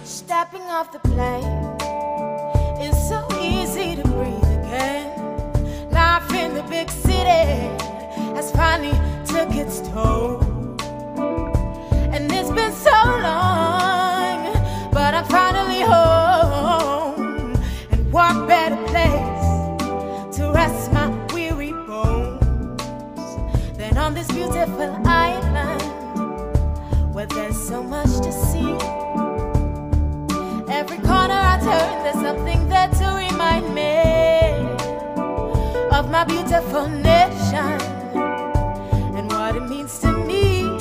Stepping off the plane, it's so easy to breathe again. Life in the big city has finally took its toll, and it's been so long, but I'm finally home and walk better place to rest my weary bones than on this beautiful island where there's so much to see. Every corner I turn, there's something there to remind me of my beautiful nation and what it means to me.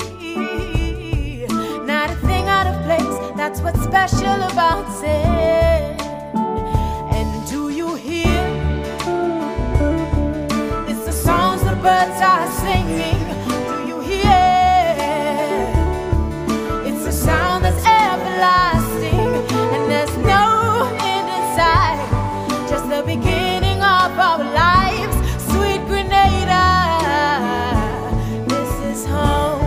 Not a thing out of place, that's what's special about it. And do you hear? It's the songs the birds are singing. Do you hear? It's a sound that's everlasting. There's no end in sight, just the beginning of our lives. Sweet Grenada, this is home,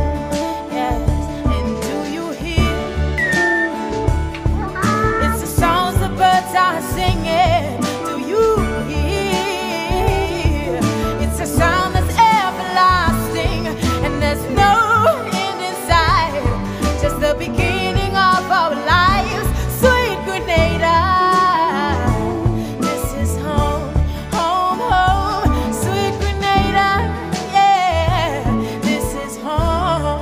yes. And do you hear? It's the songs the birds are singing. Do you hear? It's a sound that's everlasting, and there's no end in sight, just the beginning of our lives. This is home, home, home. Sweet Grenada, yeah, this is home.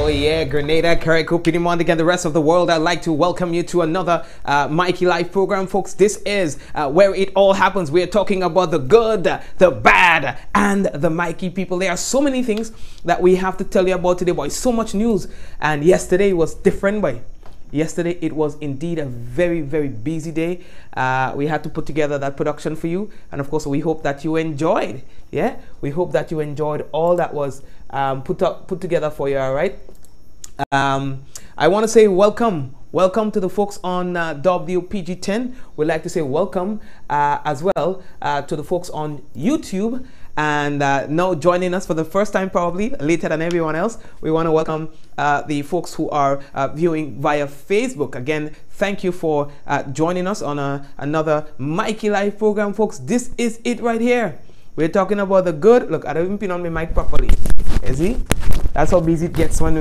Yeah, Grenada, Carrico, Piedmont, and the rest of the world. I'd like to welcome you to another Mikey Live program, folks. This is where it all happens. We're talking about the good, the bad, and the Mikey people. There are so many things that we have to tell you about today, boy. So much news. And yesterday was different, boy. Yesterday it was indeed a very, very busy day. We had to put together that production for you, and of course we hope that you enjoyed. Yeah, we hope that you enjoyed all that was put together for you. All right. I want to say welcome to the folks on WPG10. We'd like to say welcome as well to the folks on YouTube. And now joining us for the first time, probably later than everyone else, we want to welcome the folks who are viewing via Facebook. Again, thank you for joining us on another Mikey Live program, folks. This is it right here. We're talking about the good. Look, I don't even pin on my mic properly. You see? That's how busy it gets when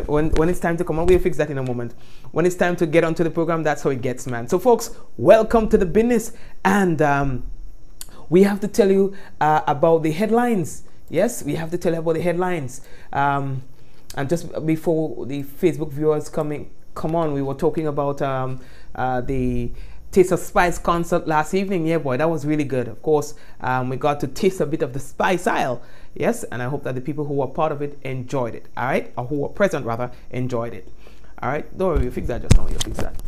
it's time to come on. We'll fix that in a moment. When it's time to get onto the program, that's how it gets, man. So, folks, welcome to the business. And we have to tell you about the headlines. Yes, we have to tell you about the headlines. And just before the Facebook viewers come on, we were talking about the Taste of Spice concert last evening. Yeah, boy, that was really good. Of course, we got to taste a bit of the spice aisle. Yes, and I hope that the people who were part of it enjoyed it. All right, or who were present rather enjoyed it. All right, don't worry, you fix that just now. You fix that.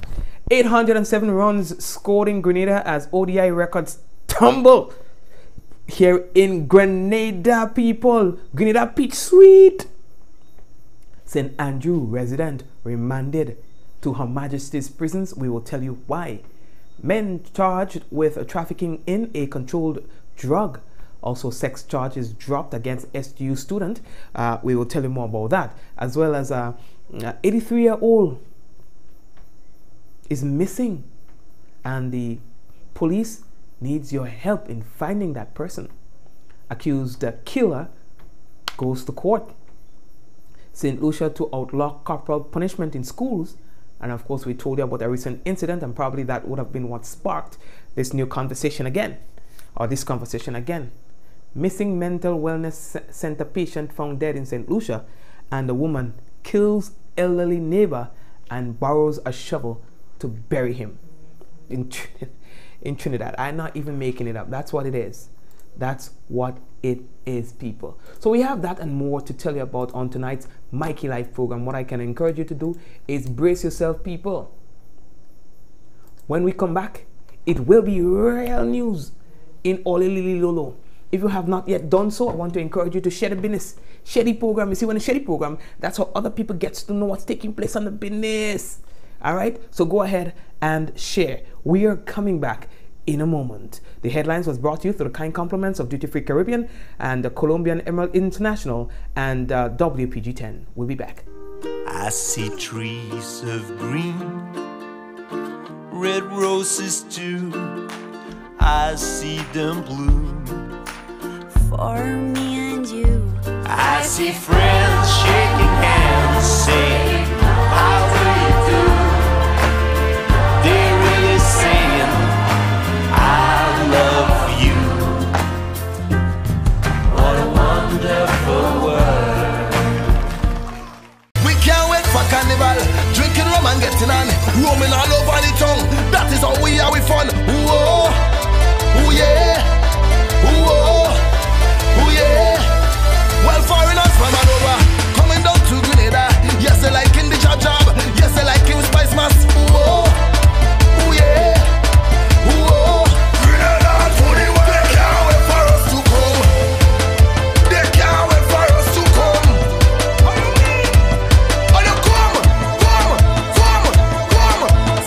807 runs scored in Grenada as ODI records tumble here in Grenada, people. Grenada Peach Sweet. St. Andrew resident remanded to Her Majesty's prisons. We will tell you why. Men charged with trafficking in a controlled drug. Also, sex charges dropped against STU student. We will tell you more about that. As well as 83-year-old is missing, and the police needs your help in finding that person. Accused killer goes to court. St. Lucia to outlaw corporal punishment in schools. And of course, we told you about a recent incident, and probably that would have been what sparked this new conversation again, or this conversation again. Missing mental wellness center patient found dead in St. Lucia, and the woman kills elderly neighbor and borrows a shovel to bury him in Trinidad. I'm not even making it up. That's what it is. That's what it is, people. So we have that and more to tell you about on tonight's Mikey Life program. What I can encourage you to do is brace yourself, people. When we come back, it will be real news in Olilili Lolo. If you have not yet done so, I want to encourage you to share the business. Share the program. You see, when you share the program, that's how other people get to know what's taking place on the business. All right? So go ahead and share. We are coming back in a moment. The headlines was brought to you through the kind compliments of Duty Free Caribbean and the Colombian Emerald International and WPG10. We'll be back. I see trees of green, red roses too. I see them bloom for me and you. I see friends shaking hands, saying, how do you do? They're really saying, I love you. What a wonderful world. We can't wait for carnival, drinking rum and getting on, roaming all over the tongue. That is how we are with fun. Whoa, ooh yeah, whoa, ooh yeah. Well, foreigners from all over, coming down to Grenada. Yes, they like in the job. Yes, they like in Spice Mass. Whoa, ooh yeah, whoa. Grenada to the world. They can't wait for us to come. They can't wait for us to come. Oh, you come.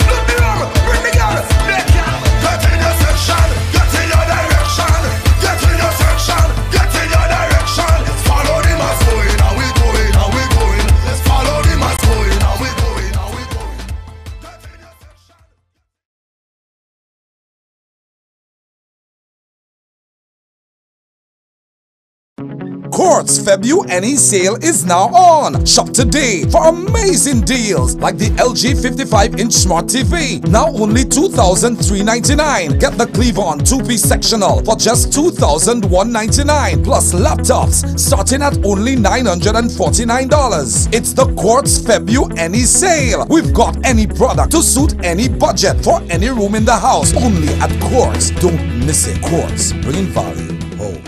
Split the rum, bring the gun. They can't. Get in your section, get in your direction. Get in your section, get in your direction. Follow the mass going, and we going, and we going. Follow the mass going, and we going, and we going. Get in your section. Quartz February sale is now on. Shop today for amazing deals like the LG 55-inch Smart TV, now only $2,399. Get the Cleavon 2-piece sectional for just $2,199. Plus laptops starting at only $949. It's the Quartz February sale. We've got any product to suit any budget for any room in the house. Only at Quartz. Don't miss it. Quartz, bringing value home.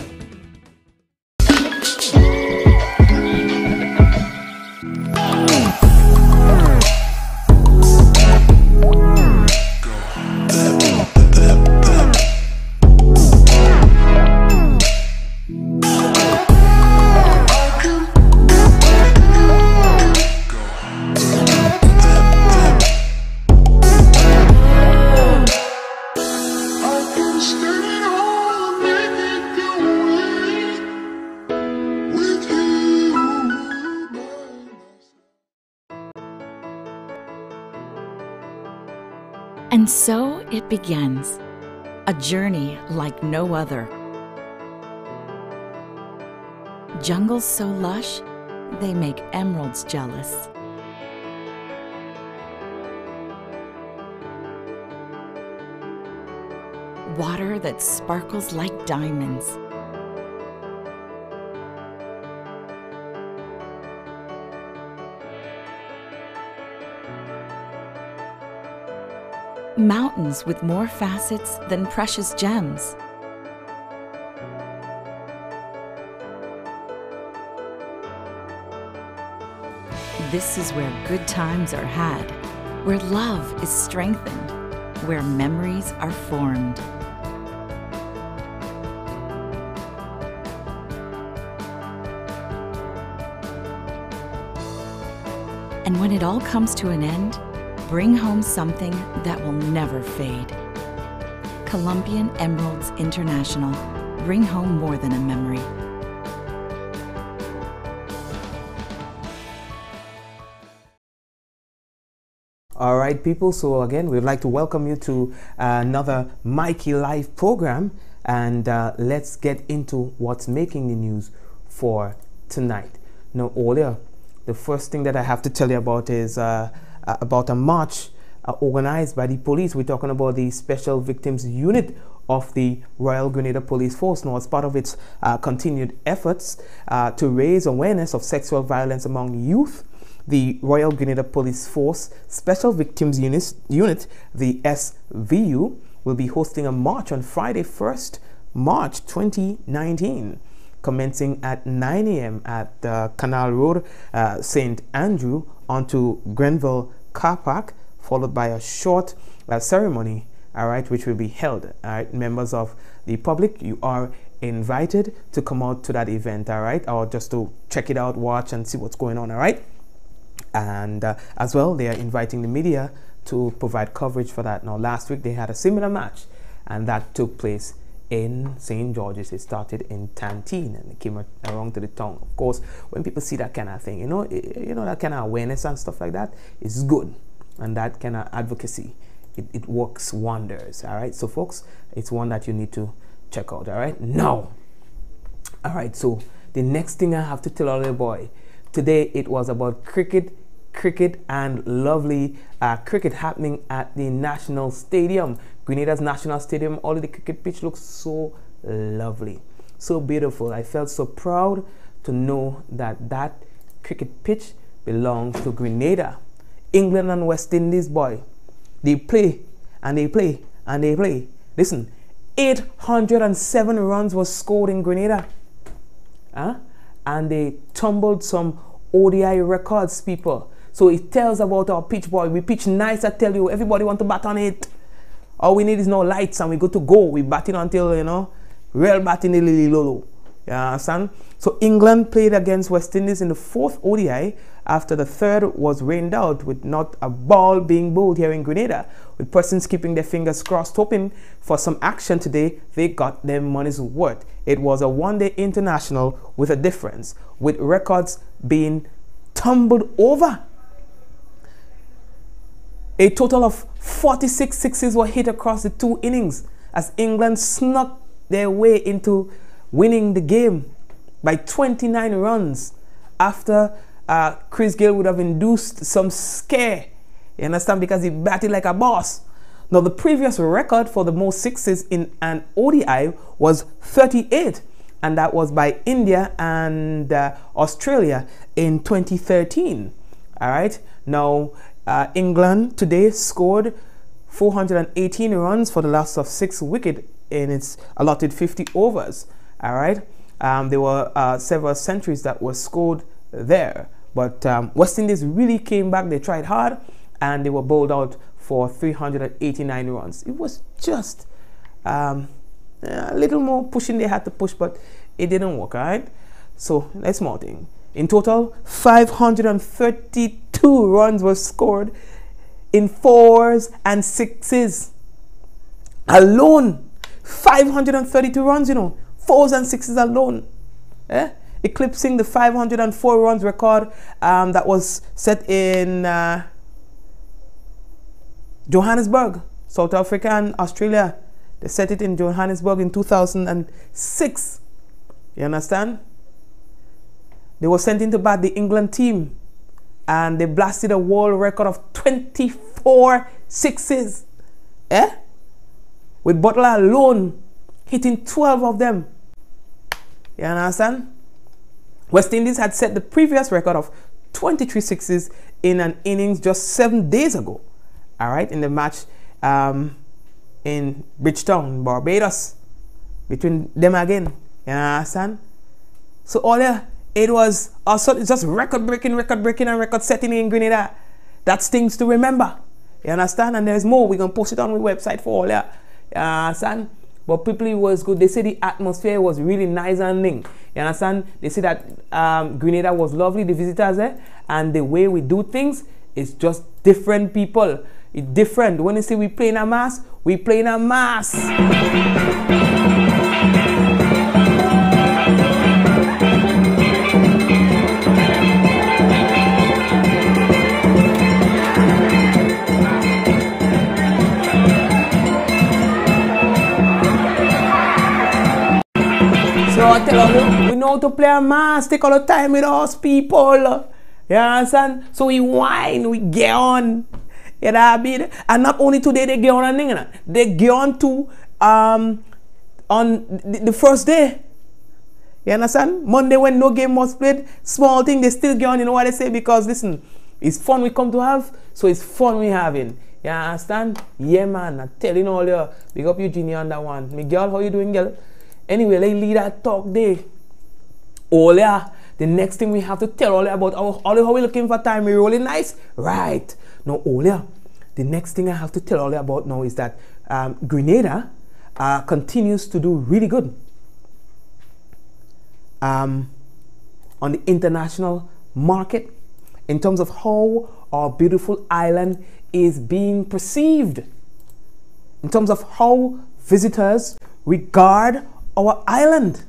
And so it begins, a journey like no other. Jungles so lush, they make emeralds jealous. Water that sparkles like diamonds. Mountains with more facets than precious gems. This is where good times are had, where love is strengthened, where memories are formed. And when it all comes to an end, Bring home something that will never fade. Colombian Emeralds International. Bring home more than a memory. All right, people. So again, we'd like to welcome you to another Mikey Live program, and let's get into what's making the news for tonight. Now, earlier, the first thing that I have to tell you about is about a march organized by the police. We're talking about the Special Victims Unit of the Royal Grenada Police Force. Now, as part of its continued efforts to raise awareness of sexual violence among youth, the Royal Grenada Police Force Special Victims Unit, the SVU, will be hosting a march on Friday, 1st March 2019, commencing at 9 a.m. at Canal Road, St. Andrew, onto Grenville Car Park, followed by a short ceremony, all right, which will be held. All right, members of the public, you are invited to come out to that event, all right, or just to check it out, watch and see what's going on, all right. And as well, they are inviting the media to provide coverage for that. Now, last week they had a similar match, and that took place in St. George's. It started in Tantine, and it came around to the town. Of course, when people see that kind of thing, you know that kind of awareness and stuff like that is good, and that kind of advocacy, it works wonders. All right, so folks, it's one that you need to check out. All right, now, all right. So the next thing I have to tell our little boy today, it was about cricket and lovely cricket happening at the National Stadium, Grenada's National Stadium. All of the cricket pitch looks so lovely, so beautiful. I felt so proud to know that that cricket pitch belongs to Grenada. England and West Indies, boy, they play and they play and they play. Listen, 807 runs was scored in Grenada, and they tumbled some ODI records, people. So it tells about our pitch, boy. We pitch nice, I tell you. Everybody want to bat on it. All we need is no lights and we good to go. We bat it until, you know, real batting the lily lolo. You understand? So England played against West Indies in the 4th ODI after the 3rd was rained out with not a ball being bowled here in Grenada. With persons keeping their fingers crossed, hoping for some action today, they got their money's worth. It was a one-day international with a difference, with records being tumbled over. A total of 46 sixes were hit across the 2 innings as England snuck their way into winning the game by 29 runs after Chris Gayle would have induced some scare. You understand? Because he batted like a boss. Now, the previous record for the most sixes in an ODI was 38, and that was by India and Australia in 2013. All right. Now, England today scored 418 runs for the loss of 6 wickets in its allotted 50 overs. All right. There were several centuries that were scored there, but West Indies really came back. They tried hard, and they were bowled out for 389 runs. It was just a little more pushing they had to push, but it didn't work. All right. So that's small thing. In total, 532 runs were scored in 4s and 6s alone. 532 runs, you know, 4s and 6s alone, eclipsing the 504 runs record that was set in Johannesburg, South Africa and Australia. They set it in Johannesburg in 2006. You understand? They were sent in to bat the England team, and they blasted a world record of 24 sixes, with Butler alone hitting 12 of them. You understand? West Indies had set the previous record of 23 sixes in an innings just 7 days ago. All right, in the match in Bridgetown, Barbados, between them again. You understand? So all there, it was also just record breaking, and record setting in Grenada. That's things to remember. You understand? And there's more. We're gonna post it on the website for all that. You understand? But people, it was good. They say the atmosphere was really nice and ling. You understand? They say that Grenada was lovely, the visitors there, and the way we do things It's just different people. It's different. When you say we play in a mass, we play in a mass. So I tell you, we know how to play a mass. Take all the time with us, people. You understand? So we whine, we get on. You know what I mean? And not only today they get on a thing, they get on to on the first day. You understand? Monday when no game was played, small thing, they still get on. You know what they say? Because listen, it's fun we come to have, so it's fun we having. You understand? Yeah, man. I'm telling all you. Big up Eugenia on that one. Miguel, how you doing, girl? Anyway, let's lead that talk day. Oh yeah. The next thing we have to tell all about how we looking for time. We rolling nice? Right. Now, Olia, the next thing I have to tell all about now is that Grenada continues to do really good on the international market in terms of how our beautiful island is being perceived, in terms of how visitors regard our island.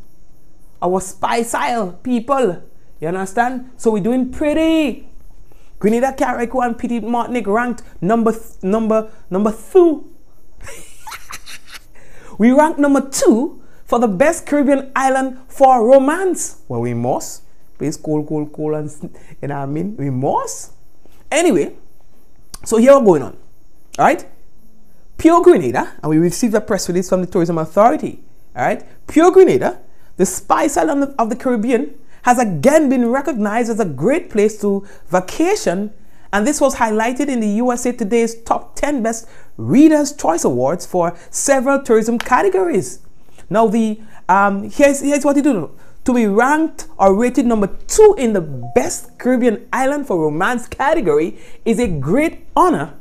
Our Spice Isle people, you understand? So we're doing pretty. Grenada, Carriacou, and Petit Martinique ranked number 2. We ranked number 2 for the best Caribbean island for romance. Well, we must. It's cool, and you know what I mean? We must. Anyway, so here we're going on. All right? Pure Grenada, and we received a press release from the Tourism Authority. All right? Pure Grenada, the Spice Island of the Caribbean, has again been recognized as a great place to vacation, and this was highlighted in the USA Today's top 10 best Reader's Choice Awards for several tourism categories. Now, here's what you do. To be ranked or rated number 2 in the best Caribbean island for romance category is a great honor,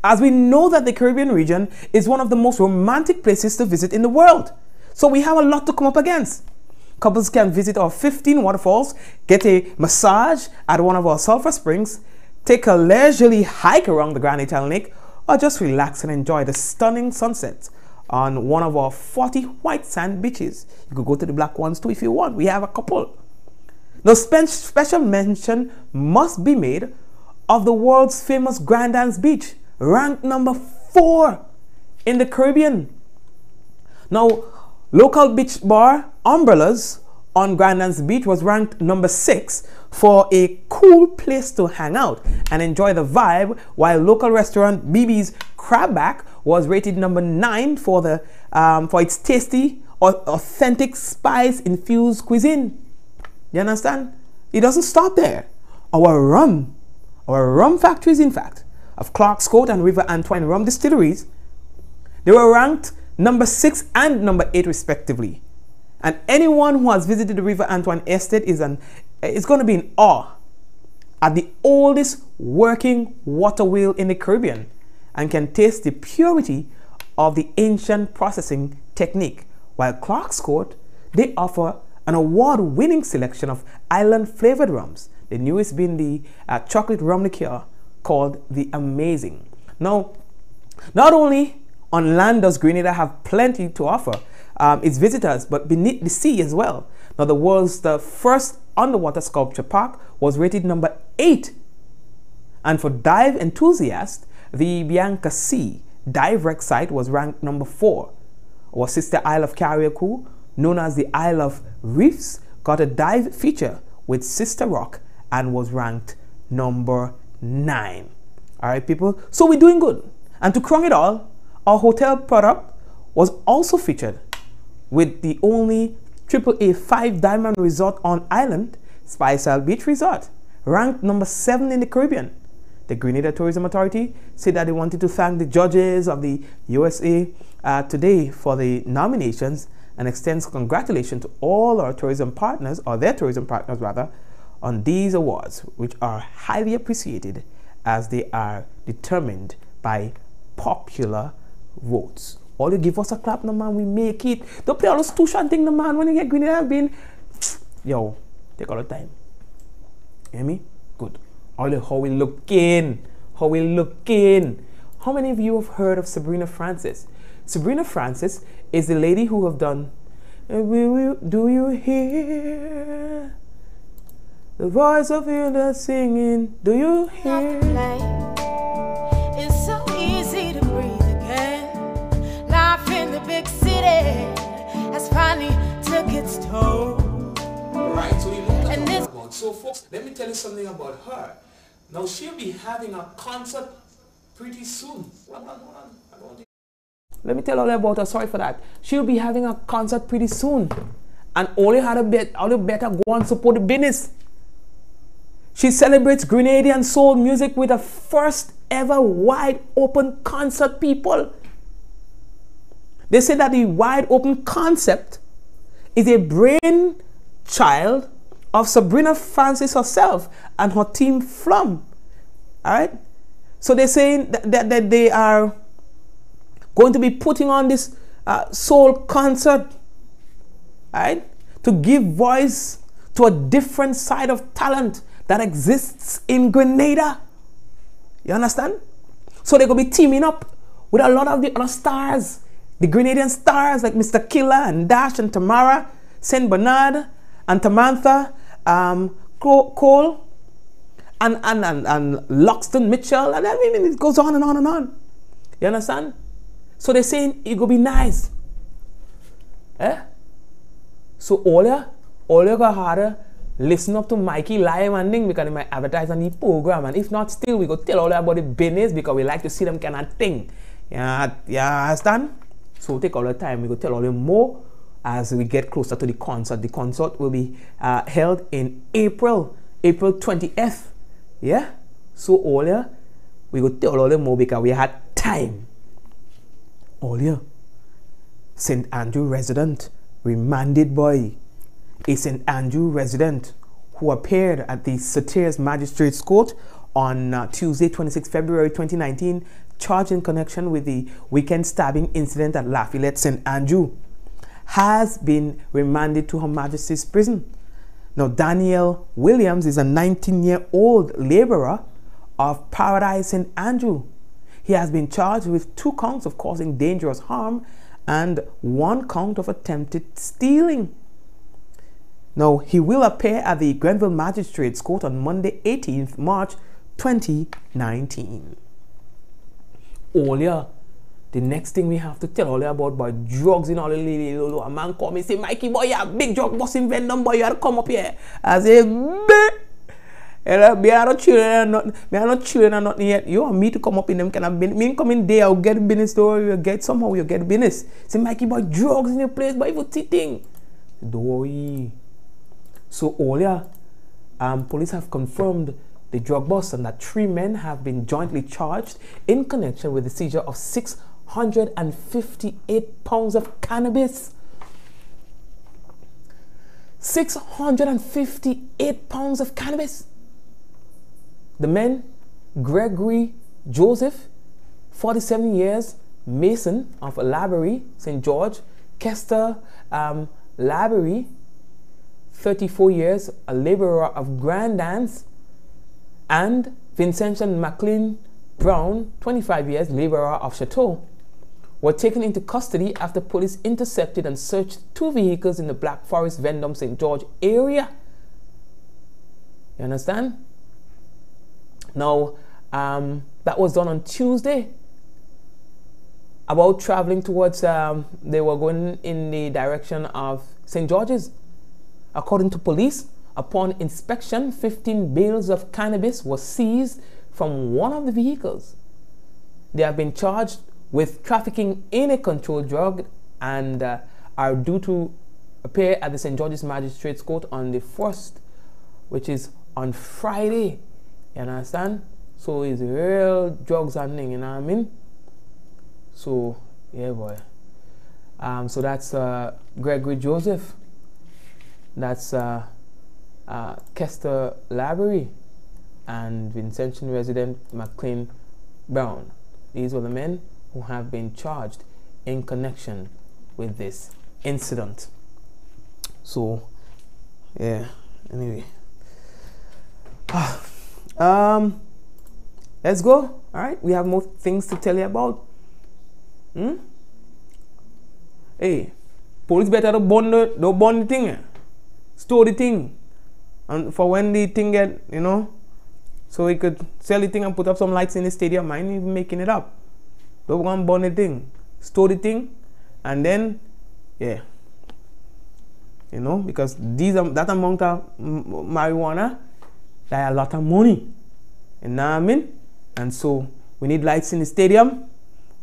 as we know that the Caribbean region is one of the most romantic places to visit in the world. So we have a lot to come up against. Couples can visit our 15 waterfalls, get a massage at one of our sulfur springs, take a leisurely hike around the Grand Italian Lake, or just relax and enjoy the stunning sunsets on one of our 40 white sand beaches. You could go to the black ones too if you want. We have a couple. Now, special mention must be made of the world's famous Grand Anse Beach, ranked number 4 in the Caribbean. Now, local beach bar Umbrellas on Grand Anse Beach was ranked number 6 for a cool place to hang out and enjoy the vibe, while local restaurant BB's Crabback was rated number 9 for its tasty, authentic spice-infused cuisine. You understand? It doesn't stop there. Our rum factories, in fact, of Clark's Court and River Antoine rum distilleries, they were ranked number 6 and number 8 respectively. And anyone who has visited the River Antoine estate is going to be in awe at the oldest working water wheel in the Caribbean and can taste the purity of the ancient processing technique. While Clark's Court, they offer an award-winning selection of island-flavored rums, the newest being the chocolate rum liqueur called the Amazing. Now, not only on land does Grenada have plenty to offer its visitors, but beneath the sea as well. Now, the world's first underwater sculpture park was rated number 8. And for dive enthusiasts, the Bianca Sea dive wreck site was ranked number 4. Our sister Isle of Carriacou, known as the Isle of Reefs, got a dive feature with Sister Rock and was ranked number 9. All right, people. So we're doing good. And to crown it all, our hotel product was also featured with the only AAA 5-diamond resort on island, Spice Isle Beach Resort, ranked number 7 in the Caribbean. The Grenada Tourism Authority said that they wanted to thank the judges of the USA Today for the nominations and extends congratulations to all our tourism partners, or their tourism partners rather, on these awards, which are highly appreciated as they are determined by popular votes. All you give us a clap, no man, we make it. Don't play all those tuition thing, no man. When you get Grenada, been yo, take all the time. You hear me? Good. Oh, look how we looking. How we looking. How many of you have heard of Sabrina Francis? Sabrina Francis is the lady who have done Do you hear the voice of you that's singing? Do you hear? It's so easy to breathe again. Life in the big city has finally took its toll. Right, so you know what And I'm this- talking about. So folks, let me tell you something about her. Now she'll be having a concert pretty soon. Hold on. I don't think. Let me tell all about her. Sorry for that. She'll be having a concert pretty soon, and all you better go and support the business. She celebrates Grenadian soul music with a first ever wide open concert, people. They say that the wide open concept is a brainchild of Sabrina Francis herself and her team Flum. Alright? So they're saying that they are going to be putting on this soul concert, alright? To give voice to a different side of talent that exists in Grenada. You understand? So they're going to be teaming up with a lot of the other stars, the Grenadian stars like Mr. Killer and Dash and Tamara, Saint Bernard and Tamantha, Cole and Loxton Mitchell, and everything. It goes on and on and on. You understand? So they're saying it going to be nice. So all you got to listen up to Mikey live and thing because they might advertise on the program, and if not, still we go tell all about the business because we like to see them kind of thing. Yeah, understand? So take all the time. We go tell all you more as we get closer to the concert. The concert will be held in April 20th. Yeah. So all you, we go tell all you more because we had time. All you, St. Andrew resident, remanded boy. A St. Andrew resident who appeared at the Satyrs Magistrates Court on Tuesday, 26 February 2019, charged in connection with the weekend stabbing incident at Lafayette St. Andrew, has been remanded to Her Majesty's prison. Now, Daniel Williams is a 19-year-old laborer of Paradise St. Andrew. He has been charged with 2 counts of causing dangerous harm and 1 count of attempted stealing. Now, he will appear at the Grenville Magistrates Court on Monday, 18th March 2019. Earlier, the next thing we have to tell all you about drugs in all the little. A man call me say, Mikey boy, you a big drug busting Venom boy, you have to come up here. I say, me are not children and nothing yet. You want me to come up in them kind of business. Me come in there, I'll get business store, you get somehow you get business. Say, Mikey boy, drugs in your place, boy, you cheating. Don't worry. So earlier, police have confirmed the drug bust and that 3 men have been jointly charged in connection with the seizure of 658 pounds of cannabis. 658 pounds of cannabis. The men, Gregory Joseph, 47 years, mason of Laborie, St. George, Kester Laborie, 34 years, a laborer of Grandance, and Vincentian McLean Brown, 25 years, laborer of Chateau, were taken into custody after police intercepted and searched 2 vehicles in the Black Forest Vendome St. George area. You understand? Now, that was done on Tuesday. About traveling towards, they were going in the direction of St. George's. According to police, upon inspection, 15 bales of cannabis were seized from one of the vehicles. They have been charged with trafficking in a controlled drug and are due to appear at the St. George's Magistrates Court on the 1st, which is on Friday. You understand? So it's real drugs and thing, you know what I mean? So, yeah, boy. So that's Gregory Joseph. That's Kester Laborie and Vincentian resident McLean Brown. These were the men who have been charged in connection with this incident. So, yeah, anyway. let's go. All right, we have more things to tell you about. Hey, police better to bond the thing, store the thing, and for when the thing get, you know, so we could sell the thing and put up some lights in the stadium. I ain't even making it up. Don't go and bond the thing, store the thing, and then, yeah, you know, because that amount of marijuana, that a lot of money, you know what I mean? And so we need lights in the stadium.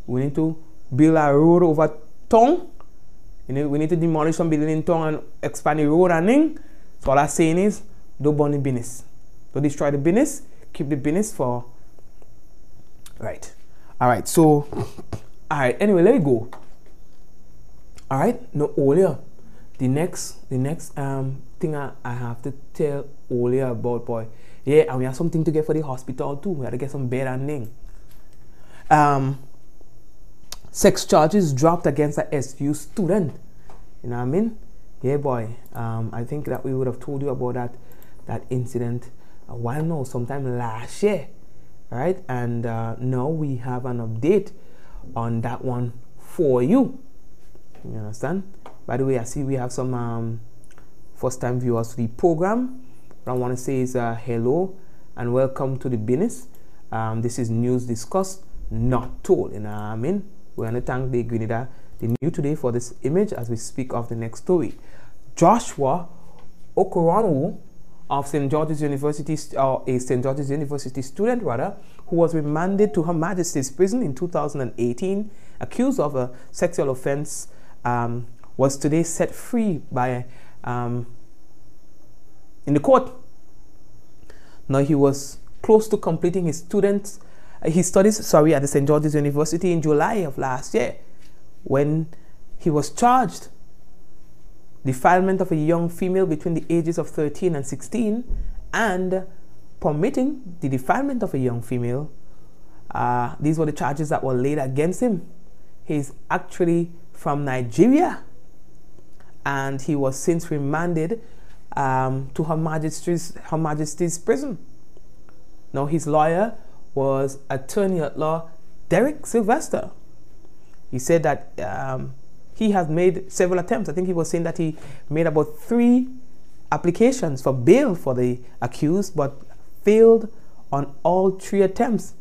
We need to build a road over town. We need to demolish some building in town and expand the road and thing. So all I'm saying is, don't burn the business. Don't destroy the business. Keep the business for... Right. Alright, so... Alright, anyway, let me go. Alright, no, earlier. The next thing I have to tell earlier about, boy. Yeah, and we have something to get for the hospital too. We have to get some bed and thing. Sex charges dropped against a SU student. You know what I mean? Yeah, boy. I think that we would have told you about that incident a while now, sometime last year, right? And now we have an update on that one for you. You understand? By the way, I see we have some first-time viewers to the program. What I want to say is hello and welcome to the business. This is news discussed, not told. You know what I mean? We want to thank the Grenada, the new today, for this image as we speak of the next story. Joshua Okoronu of St. George's University, or a St. George's University student rather, who was remanded to Her Majesty's Prison in 2018, accused of a sexual offense, was today set free by in the court. Now he was close to completing his studies at the St. George's University in July of last year, when he was charged defilement of a young female between the ages of 13 and 16 and permitting the defilement of a young female. These were the charges that were laid against him. He's actually from Nigeria, and he was since remanded to Her Majesty's Prison. Now his lawyer was attorney at law Derek Sylvester. He said that he has made several attempts. I think he was saying that he made about 3 applications for bail for the accused, but failed on all 3 attempts.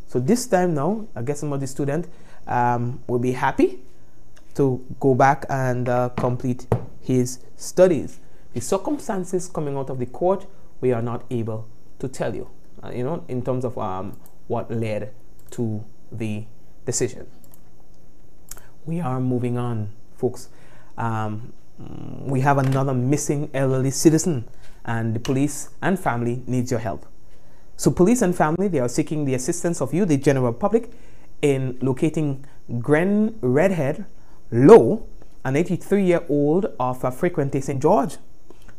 So this time now, I guess some of the students will be happy to go back and complete his studies. The circumstances coming out of the court, we are not able to tell you, you know, in terms of what led to the decision. We are moving on, folks. We have another missing elderly citizen, and the police and family needs your help. So police and family, they are seeking the assistance of you, the general public, in locating Gren Redhead Lowe, an 83-year-old of Frequency St. George.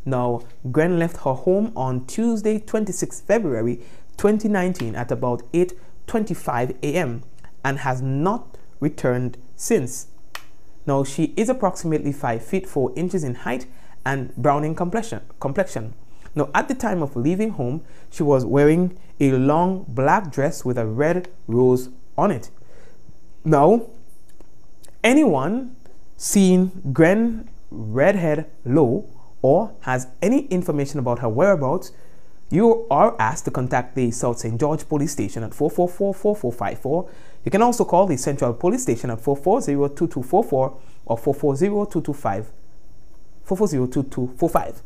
Now, Gren left her home on Tuesday, 26 February 2019 at about 8:25 a.m. and has not returned since. Now, she is approximately 5 feet 4 inches in height and brown in complexion. Now, at the time of leaving home, she was wearing a long black dress with a red rose on it. Now, anyone seen Gren Redhead Lowe or has any information about her whereabouts, you are asked to contact the South St. George Police Station at 444-4454. You can also call the Central Police Station at 440-2244 or 440-2245.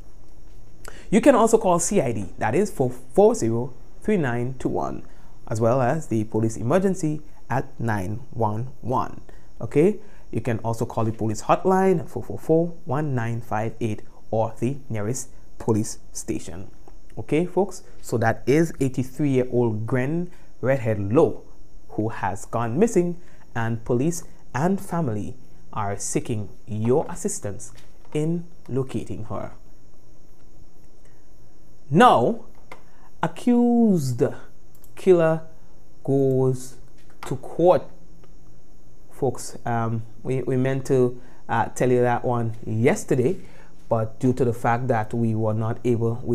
You can also call CID, that is 440-3921, as well as the police emergency at 911. Okay, you can also call the police hotline at 444-1958 or the nearest police station. Okay, folks, so that is 83-year-old Gren Redhead Lowe, who has gone missing, and police and family are seeking your assistance in locating her. Now, accused killer goes to court. Folks, we meant to tell you that one yesterday, but due to the fact that we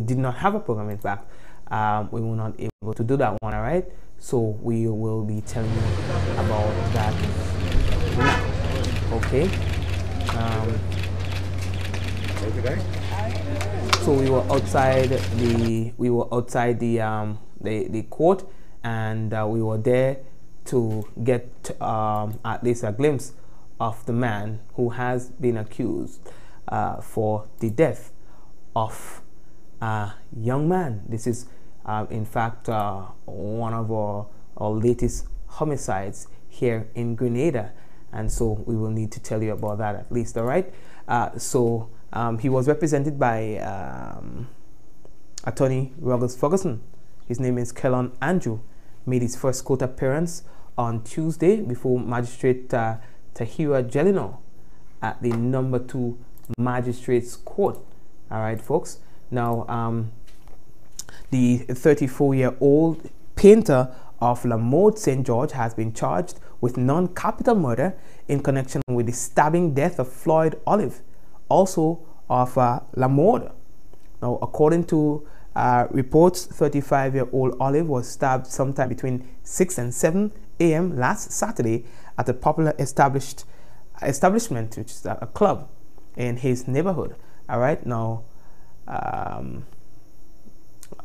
did not have a program, in fact, we were not able to do that one. All right, so we will be telling you about that now. Okay. So we were outside the court, and we were there to get at least a glimpse of the man who has been accused for the death of a young man. This is in fact one of our latest homicides here in Grenada, and so we will need to tell you about that at least. All right. So he was represented by attorney Ruggles Ferguson. His name is Kellon Andrew. Made his first court appearance on Tuesday before Magistrate Tahira Jelino at the number 2 Magistrates Court. All right, folks. Now, the 34-year-old painter of La Mode St. George has been charged with non-capital murder in connection with the stabbing death of Floyd Olive, also of La Mode. Now, according to reports, 35-year-old Olive was stabbed sometime between 6 and 7 a.m. last Saturday at a popular establishment, which is a club in his neighborhood. All right, now,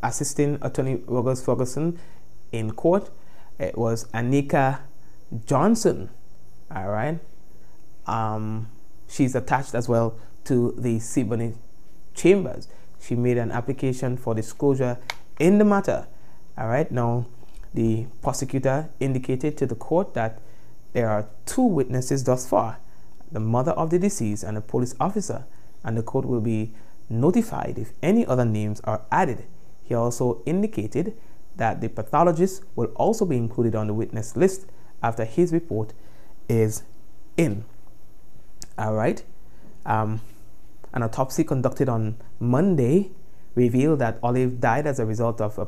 assisting attorney Ruggles Ferguson in court, it was Anika Johnson. All right, she's attached as well to the Siboney chambers. She made an application for disclosure in the matter. All right, now the prosecutor indicated to the court that there are 2 witnesses thus far, the mother of the deceased and a police officer, and the court will be notified if any other names are added. He also indicated that the pathologist will also be included on the witness list after his report is in. All right. An autopsy conducted on Monday revealed that Olive died as a result of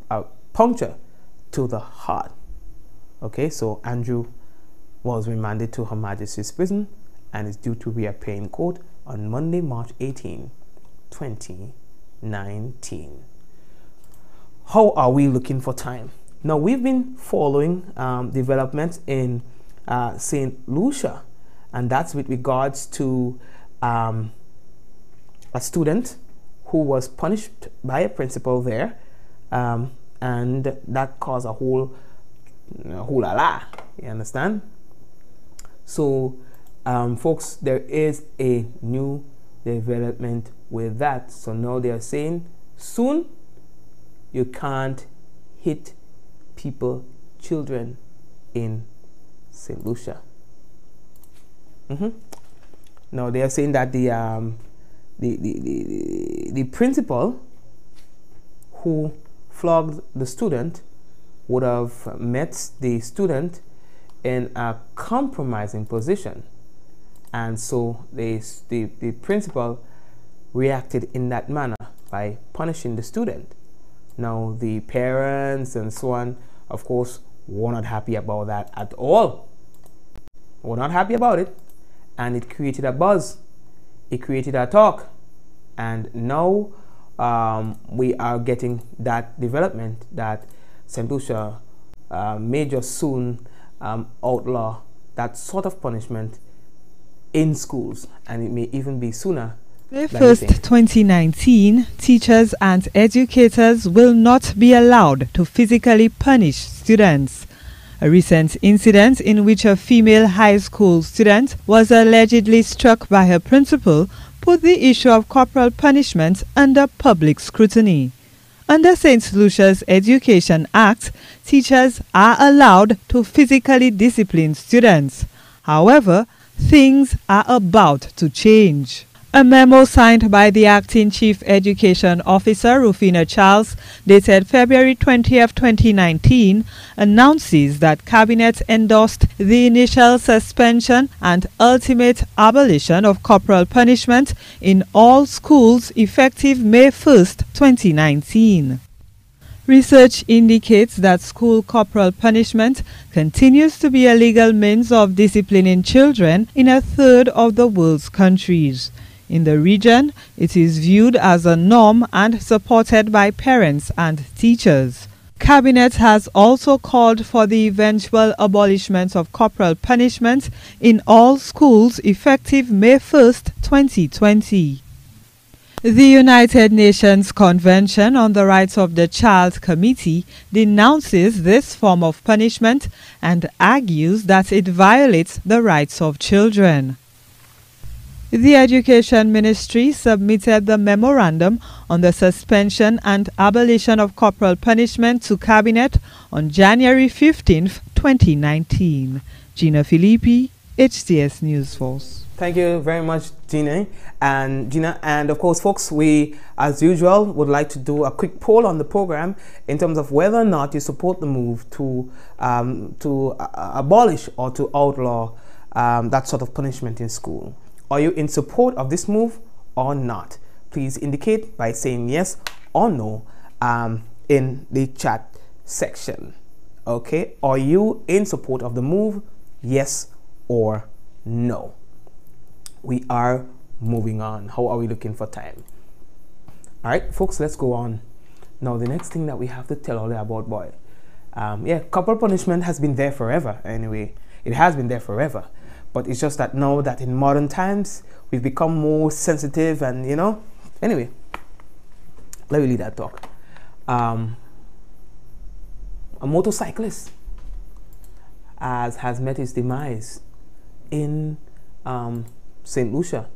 a puncture to the heart. Okay, so Andrew was remanded to Her Majesty's Prison and is due to reappear in court on Monday, March 18, 2019. How are we looking for time? Now, we've been following developments in St. Lucia, and that's with regards to a student who was punished by a principal there, and that caused a whole la. You understand? So, folks, there is a new development with that. So now they are saying soon you can't hit people, children in St. Lucia. Now they are saying that the principal who flogged the student would have met the student in a compromising position, and so the principal reacted in that manner by punishing the student. Now the parents and so on, of course, were not happy about that at all. Were not happy about it, and it created a buzz. It created a talk, and now we are getting that development that St. Lucia may just soon outlaw that sort of punishment in schools, and it may even be sooner. May 1st, 2019, teachers and educators will not be allowed to physically punish students. A recent incident in which a female high school student was allegedly struck by her principal put the issue of corporal punishment under public scrutiny. Under St. Lucia's Education Act, teachers are allowed to physically discipline students. However, things are about to change. A memo signed by the Acting Chief Education Officer, Rufina Charles, dated February 20th, 2019, announces that Cabinet endorsed the initial suspension and ultimate abolition of corporal punishment in all schools effective May 1st, 2019. Research indicates that school corporal punishment continues to be a legal means of disciplining children in a third of the world's countries. In the region, it is viewed as a norm and supported by parents and teachers. Cabinet has also called for the eventual abolishment of corporal punishment in all schools effective May 1st, 2020. The United Nations Convention on the Rights of the Child Committee denounces this form of punishment and argues that it violates the rights of children. The Education Ministry submitted the memorandum on the suspension and abolition of corporal punishment to Cabinet on January 15, 2019. Gina Filippi, HTS News Force. Thank you very much, Gina. And of course, folks, we, as usual, would like to do a quick poll on the program in terms of whether or not you support the move to abolish or to outlaw that sort of punishment in school. Are you in support of this move or not? Please indicate by saying yes or no in the chat section. Okay, are you in support of the move? Yes or no? We are moving on. How are we looking for time? All right, folks, let's go on. Now, the next thing that we have to tell all about, boy. Yeah, corporal punishment has been there forever. Anyway, it has been there forever. But it's just that now that in modern times, we've become more sensitive and, you know. Anyway, let me leave that talk. A motorcyclist has met his demise in St. Lucia,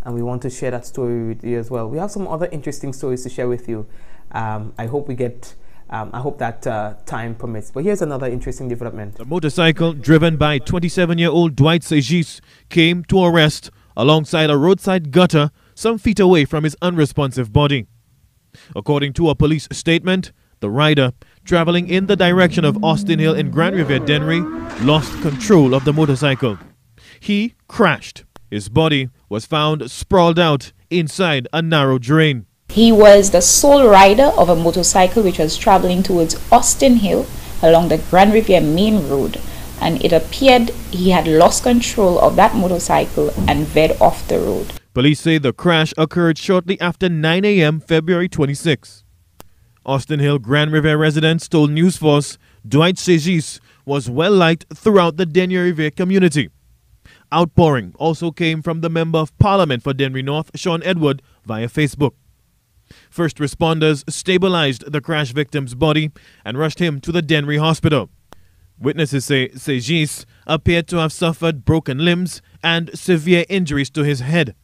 and we want to share that story with you as well. We have some other interesting stories to share with you. I hope we get I hope that time permits. But here's another interesting development. A motorcycle driven by 27-year-old Dwight Segis came to a rest alongside a roadside gutter some feet away from his unresponsive body. According to a police statement, the rider, traveling in the direction of Austin Hill in Grand Riviere, Dennery, lost control of the motorcycle. He crashed. His body was found sprawled out inside a narrow drain. He was the sole rider of a motorcycle which was traveling towards Austin Hill along the Grand Riviere main road, and it appeared he had lost control of that motorcycle and veered off the road. Police say the crash occurred shortly after 9 a.m. February 26. Austin Hill Grand Riviere residents told News Force Dwight Segis was well liked throughout the Dennery Riviere community. Outpouring also came from the Member of Parliament for Dennery North, Sean Edward, via Facebook. First responders stabilized the crash victim's body and rushed him to the Dennery Hospital. Witnesses say Segis appeared to have suffered broken limbs and severe injuries to his head.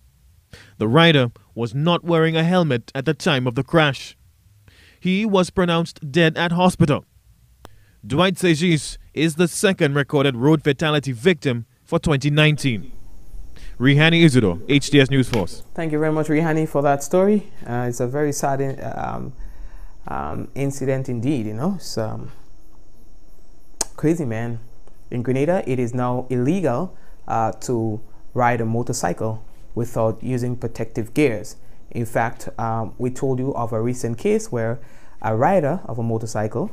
The rider was not wearing a helmet at the time of the crash. He was pronounced dead at hospital. Dwight Segis is the second recorded road fatality victim for 2019. Rihani Izudo, HTS News Force. Thank you very much, Rihani, for that story. It's a very sad incident indeed, you know. It's crazy, man. In Grenada, it is now illegal to ride a motorcycle without using protective gears. In fact, we told you of a recent case where a rider of a motorcycle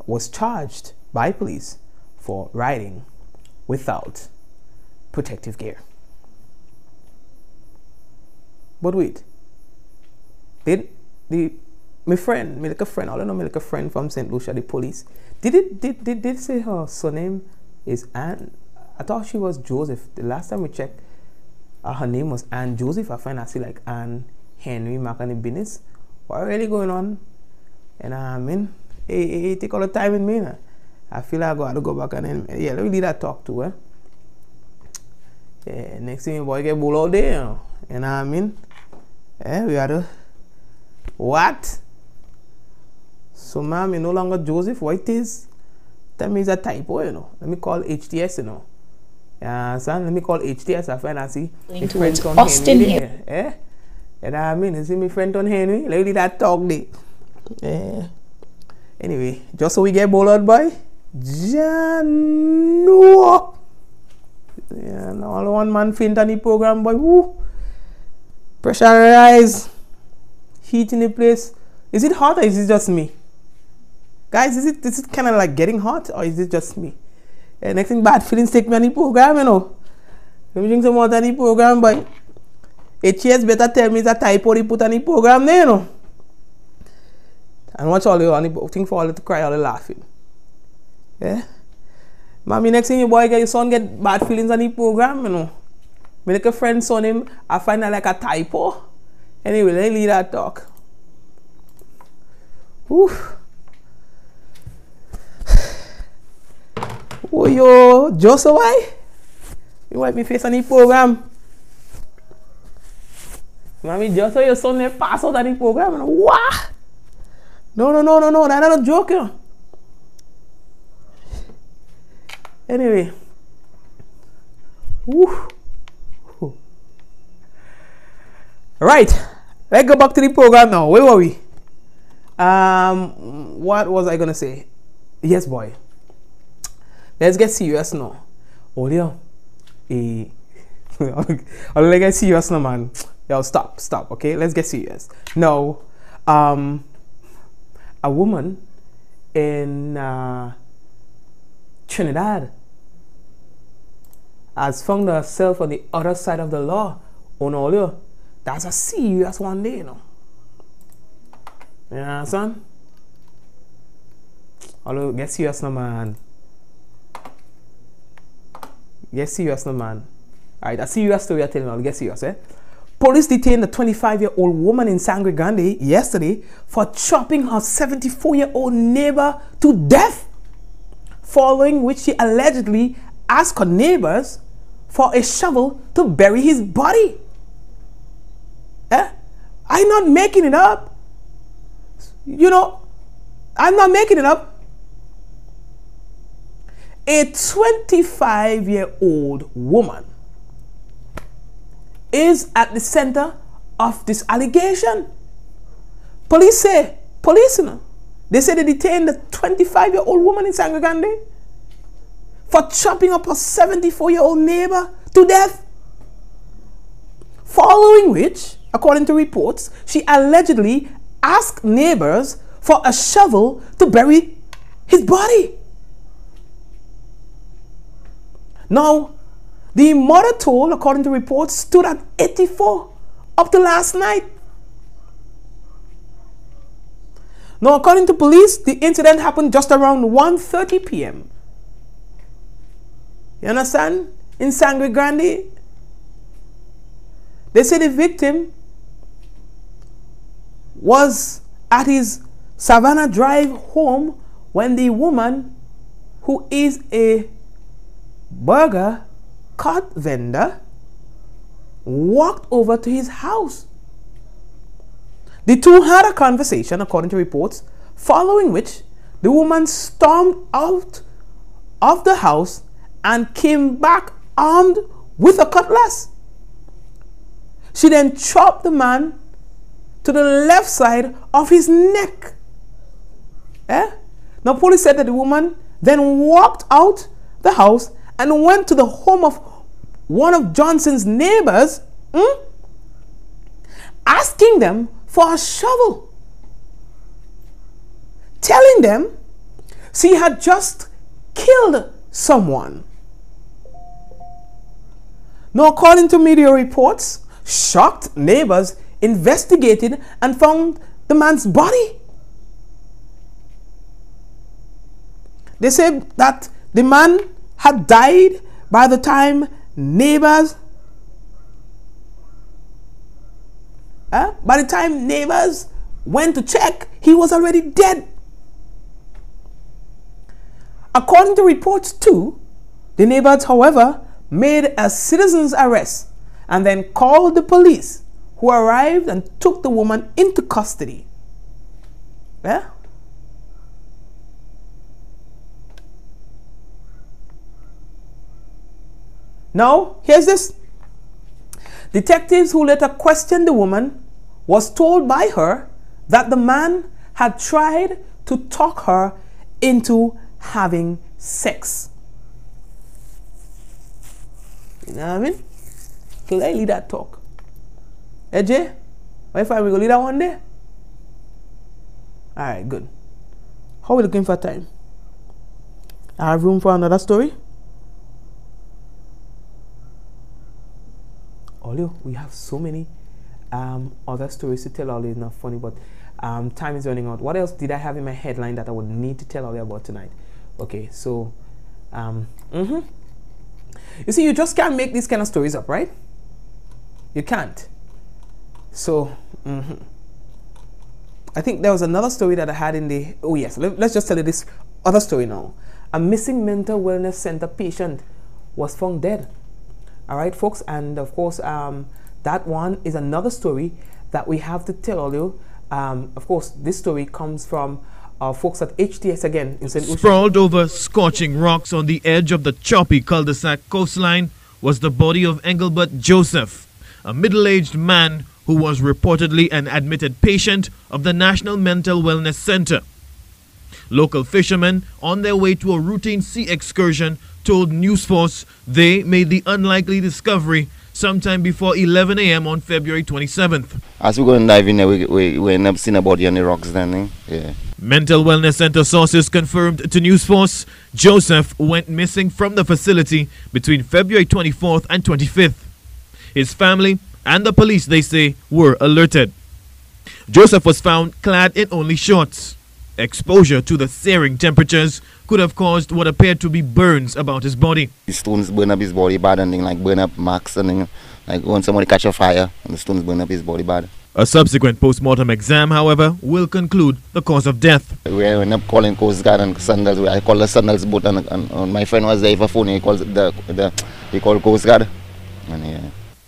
was charged by police for riding without protective gear. But wait, my friend, I don't know, a friend from St. Lucia, the police, did say her surname is Anne? I thought she was Joseph. The last time we checked, her name was Anne Joseph. I find I see like Anne Henry Macani Business. What really going on? And I mean, it take all the time in me. I feel like I got to go back and then, yeah, let me leave that talk to her. Yeah, next thing, boy, get bull all day, you know what I mean? Yeah, we gotta. What? So, ma'am, you're no longer Joseph. What it is? That means a typo, you know. Let me call HTS, you know. Yeah, son, let me call HTS. I find I see my friend on Austin Henry. here. Yeah, you know what I mean? You see my friend on Henry? Let me leave that talk there. Yeah. Anyway, just so we get ball out, boy. Jano. Yeah, now all one man faint on the program, boy. Woo. Pressure rise. Heat in the place. Is it hot or is it just me? Guys, is it kind of like getting hot or is it just me? Next thing, bad feelings take me on the program, you know. Let me drink some water on the program, boy. HES better tell me that typo they put on the program there, you know. And watch all the thing for all to cry, all the laughing. Yeah? Mommy, next thing your boy get your son get bad feelings on the program, you know. Me like a friend son him, I find that like a typo. Anyway, let me leave that talk. Oof. Oh yo, just why? You wipe me face on the program. Mommy, just so your son they pass out on the program. And what? No, that's not a joke, you know. Anyway. Oof. Right, let's go back to the program now. Where were we? What was I gonna say? Yes, boy. Let's get serious now. Oh, yeah. Let's get serious now, man. Yo, stop. Okay, let's get serious. Now, a woman in Trinidad has found herself on the other side of the law. Oh no, yeah. That's a serious one day, you know. You understand? Although, get serious now, man. Get serious now, man. Alright, a serious story I tell you now. Get serious, eh? Police detained a 25-year-old woman in Sangre Grande yesterday for chopping her 74-year-old neighbor to death, following which she allegedly asked her neighbors for a shovel to bury his body. I'm not making it up. You know, I'm not making it up. A 25-year-old woman is at the center of this allegation. Police, you know, they say they detained a 25-year-old woman in Sangre Grande for chopping up her 74-year-old neighbor to death. Following which, according to reports, she allegedly asked neighbors for a shovel to bury his body. Now, the mother toll, according to reports, stood at 84 up to last night. Now, according to police, the incident happened just around 1:30 p.m. You understand? In Sangre Grande. They say the victim was at his Savannah Drive home when the woman, who is a burger cart vendor, walked over to his house. The two had a conversation, according to reports, following which the woman stormed out of the house and came back armed with a cutlass. She then chopped the man to the left side of his neck. Now, police said that the woman then walked out the house and went to the home of one of Johnson's neighbors, asking them for a shovel, telling them she had just killed someone. Now, according to media reports, shocked neighbors investigated and found the man's body. They said that the man had died by the time neighbors went to check. He was already dead. According to reports too, the neighbors, however, made a citizen's arrest and then called the police, who arrived and took the woman into custody. Now, here's this. Detectives who later questioned the woman was told by her that the man had tried to talk her into having sex. You know what I mean? Clearly that talk. Hey Jay, why we go leave that one day? Alright, good. How are we looking for time? I have room for another story? Olio, we have so many other stories to tell. Olio is not funny, but time is running out. What else did I have in my headline that I would need to tell Olio about tonight? Okay, so you see, you just can't make these kind of stories up, right? You can't. So I think there was another story that I had in the, oh yes, let's just tell you this other story now. A missing mental wellness center patient was found dead. All right, folks, and of course that one is another story that we have to tell you. Of course, this story comes from folks at HTS again in St. Lucia. Sprawled over scorching rocks on the edge of the choppy cul-de-sac coastline was the body of Engelbert Joseph, a middle-aged man who was reportedly an admitted patient of the National Mental Wellness Center. Local fishermen on their way to a routine sea excursion told News Force they made the unlikely discovery sometime before 11 a.m. on February 27th. As we go and dive in there, we end up seeing a body on the rocks then, yeah. Mental Wellness Center sources confirmed to News Force Joseph went missing from the facility between February 24th and 25th. His family and the police, they say, were alerted. Joseph was found clad in only shorts. Exposure to the searing temperatures could have caused what appeared to be burns about his body. The stones burn up his body bad and then like burn up marks and then like when somebody catch a fire and the stones burn up his body bad. A subsequent post-mortem exam, however, will conclude the cause of death. We ended up calling Coast Guard and Sandals. I called the Sandals boat and my friend was there for phone. He called he called Coast Guard. And yeah.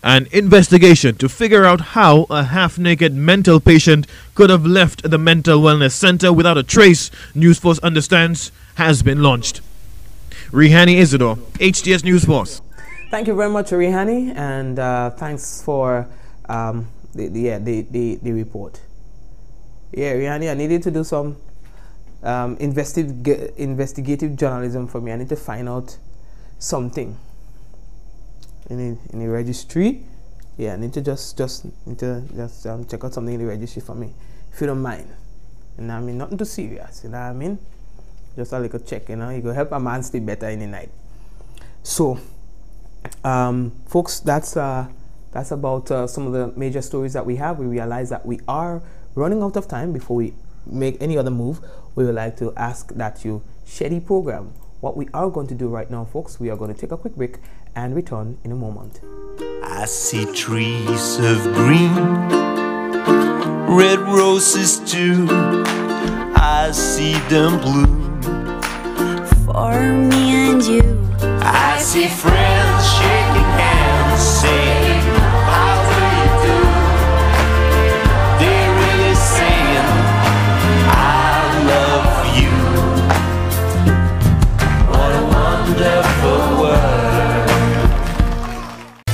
An investigation to figure out how a half-naked mental patient could have left the mental wellness center without a trace, News Force understands, has been launched. Rihani Isidore, HTS News Force. Thank you very much, Rihani, and thanks for the report. Yeah, Rihani, I needed to do some investigative journalism for me. I need to find out something in the registry. Yeah, I need to just check out something in the registry for me, if you don't mind. You know what I mean? Nothing too serious, you know what I mean? Just a little check, you know. You go help a man sleep better in the night. So folks, that's about some of the major stories that we have. We realize that we are running out of time. Before we make any other move, we would like to ask that you share the program. What we are going to do right now, folks, we are going to take a quick break and return in a moment. I see trees of green, red roses too. I see them bloom for me and you. I see friends shaking hands, saying, how do you do? They're really saying, I love you. What a wonderful world.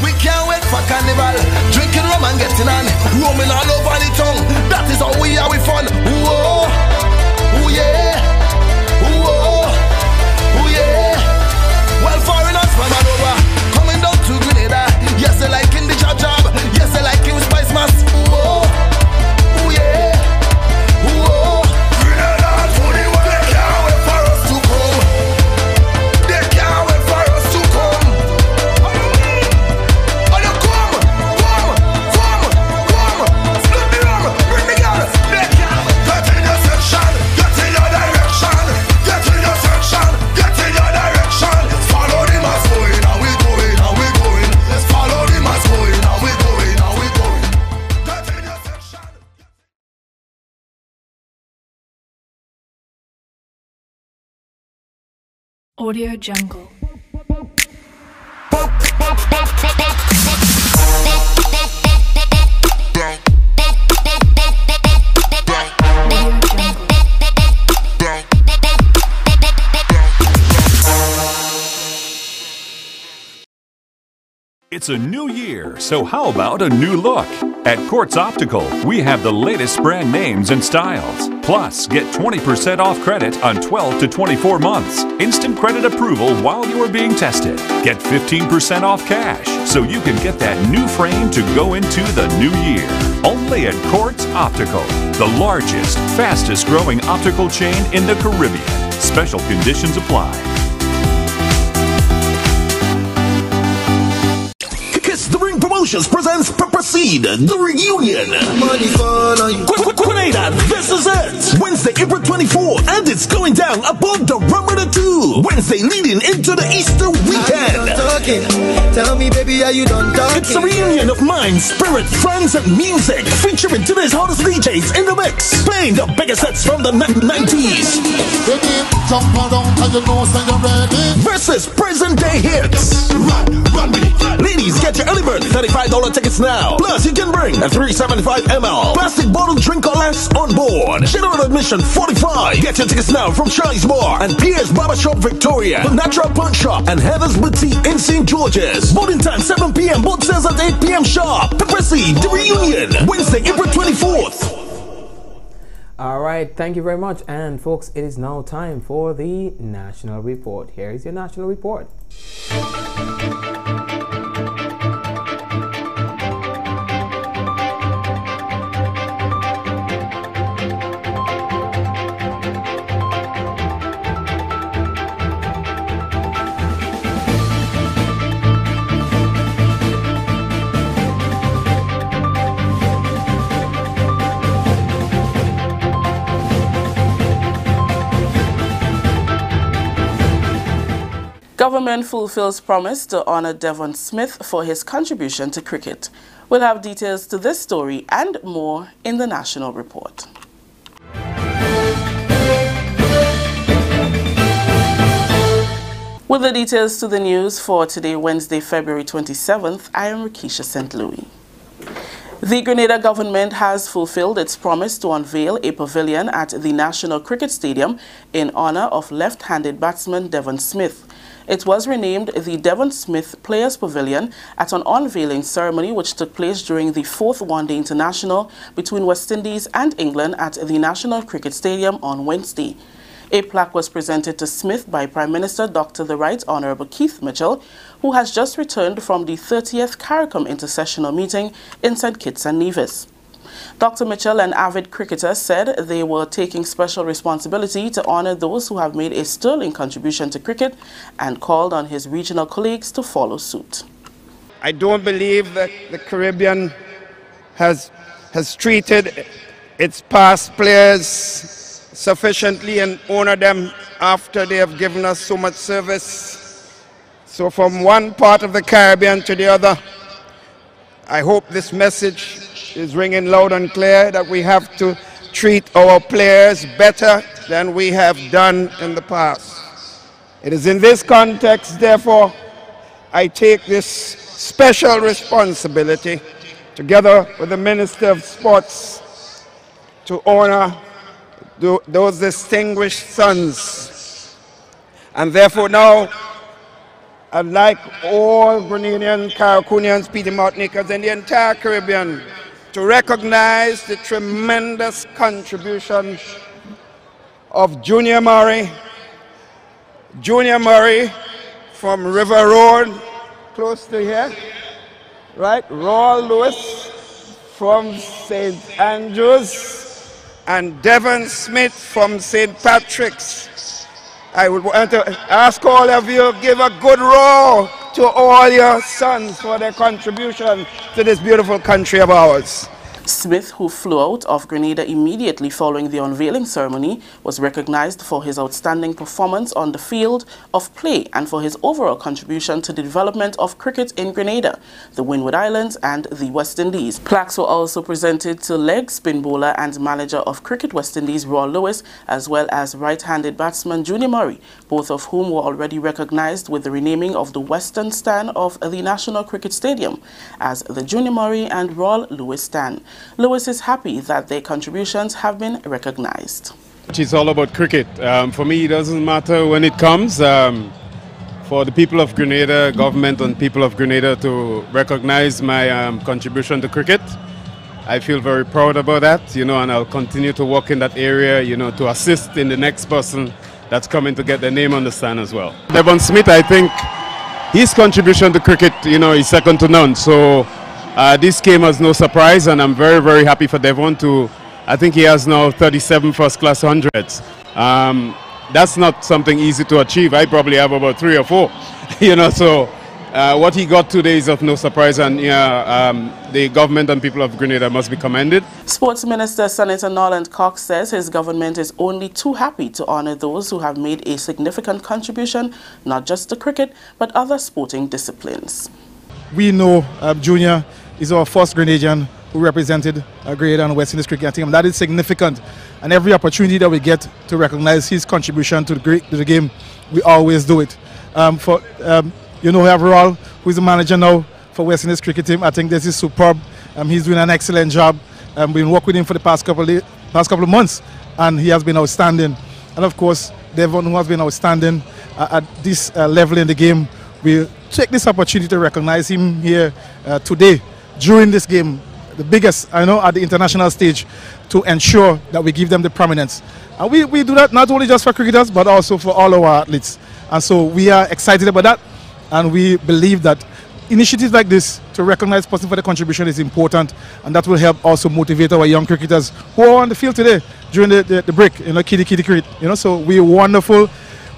We can't wait for carnival, drinking rum and getting on, roaming all over the tongue. That is how we are, we fun. Whoa, ooh yeah, whoa, ooh yeah. Well, foreigners from all over, coming down to Grenada. Yes, they like in the job. Yes, they like in Spice Mass. Whoa, ooh yeah, whoa. Grenada to the world. They can't wait for us to come. They can't wait for us to come. Oh, you come. Split the rum, bring the gun. They can't get in your section, get in your direction, get in your section, get in your direction. Follow the mass going, and we going, and we going. Let's follow the mass going, and we going, and we going. Get in your section. Audio Jungle. It's a new year, so how about a new look? At Quartz Optical, we have the latest brand names and styles. Plus, get 20% off credit on 12 to 24 months. Instant credit approval while you are being tested. Get 15% off cash, so you can get that new frame to go into the new year. Only at Quartz Optical, the largest, fastest growing optical chain in the Caribbean. Special conditions apply. Promotions presents Proceed, the reunion. Money fall on you. Grenada, this is it. Wednesday, April 24th, and it's going down above the Ramadan 2. Wednesday leading into the Easter weekend. Tell me, baby, are you done talking? It's a reunion of mind, spirit, friends, and music, featuring today's hottest DJs in the mix, playing the biggest hits from the 90s. Jump around and you know say you're ready. Versus present day hits. Run with it. Ladies, get your early bird $35 tickets now. Plus, you can bring a 375 ml plastic bottle drink or less on board. General admission $45. Get your tickets now from Charlie's Bar and Pierre's Barbershop Victoria, the Natural Punch Shop, and Heather's Boutique in St. George's. Boarding time 7 p.m. Boat sales at 8 p.m. sharp. Proceed, the reunion. Wednesday, April 24th. All right, thank you very much. And folks, it is now time for the National Report. Here is your National Report. Government fulfills promise to honor Devon Smith for his contribution to cricket. We'll have details to this story and more in the National Report. With the details to the news for today, Wednesday, February 27th, I am Rakisha St. Louis. The Grenada government has fulfilled its promise to unveil a pavilion at the National Cricket Stadium in honor of left-handed batsman Devon Smith. It was renamed the Devon Smith Players Pavilion at an unveiling ceremony which took place during the 4th One-Day International between West Indies and England at the National Cricket Stadium on Wednesday. A plaque was presented to Smith by Prime Minister Dr. The Right Honourable Keith Mitchell, who has just returned from the 30th CARICOM Intersessional Meeting in St. Kitts and Nevis. Dr. Mitchell, an avid cricketer, said they were taking special responsibility to honour those who have made a sterling contribution to cricket and called on his regional colleagues to follow suit. I don't believe that the Caribbean has treated its past players sufficiently and honoured them after they have given us so much service. So from one part of the Caribbean to the other, I hope this message is ringing loud and clear that we have to treat our players better than we have done in the past. It is in this context, therefore, I take this special responsibility, together with the Minister of Sports, to honor those distinguished sons. And therefore now, I'd like all Grenadians, Cariconians, Peter Martinicans, and the entire Caribbean to recognize the tremendous contribution of Junior Murray. Junior Murray from River Road, close to here, right? Royal Lewis from St. Andrews, and Devon Smith from St. Patrick's. I would want to ask all of you, give a good roar to all your sons for their contribution to this beautiful country of ours. Smith, who flew out of Grenada immediately following the unveiling ceremony, was recognized for his outstanding performance on the field of play and for his overall contribution to the development of cricket in Grenada, the Windward Islands and the West Indies. Plaques were also presented to leg spin bowler and manager of Cricket West Indies Royal Lewis, as well as right-handed batsman Junior Murray, both of whom were already recognized with the renaming of the western stand of the National Cricket Stadium as the Junior Murray and Royal Lewis stand. Lewis is happy that their contributions have been recognized. It's all about cricket. For me, it doesn't matter when it comes. For the people of Grenada, government and people of Grenada to recognize my contribution to cricket, I feel very proud about that, and I'll continue to work in that area, to assist in the next person that's coming to get their name on the stand as well. Devon Smith, I think his contribution to cricket, is second to none. So this came as no surprise, and I'm very, very happy for Devon I think he has now 37 first-class hundreds. That's not something easy to achieve. I probably have about 3 or 4, so What he got today is of no surprise, and the government and people of Grenada must be commended. Sports Minister Senator Norland Cox says his government is only too happy to honor those who have made a significant contribution, not just to cricket, but other sporting disciplines. We know Junior is our first Grenadian who represented Grenada and West Indies cricket team. That is significant, and every opportunity that we get to recognize his contribution to the game, we always do it. You know Everall, who is the manager now for West Indies cricket team. I think this is superb. He's doing an excellent job. We've been working with him for the past couple of months, and he has been outstanding. And of course, Devon, who has been outstanding at this level in the game, we'll take this opportunity to recognize him here today during this game, the biggest, I know, at the international stage, to ensure that we give them the prominence. And we do that not only just for cricketers, but also for all our athletes. And so we are excited about that. And we believe that initiatives like this to recognize person for the contribution is important, and that will help also motivate our young cricketers who are on the field today during the break, kitty cricket. So we're wonderful.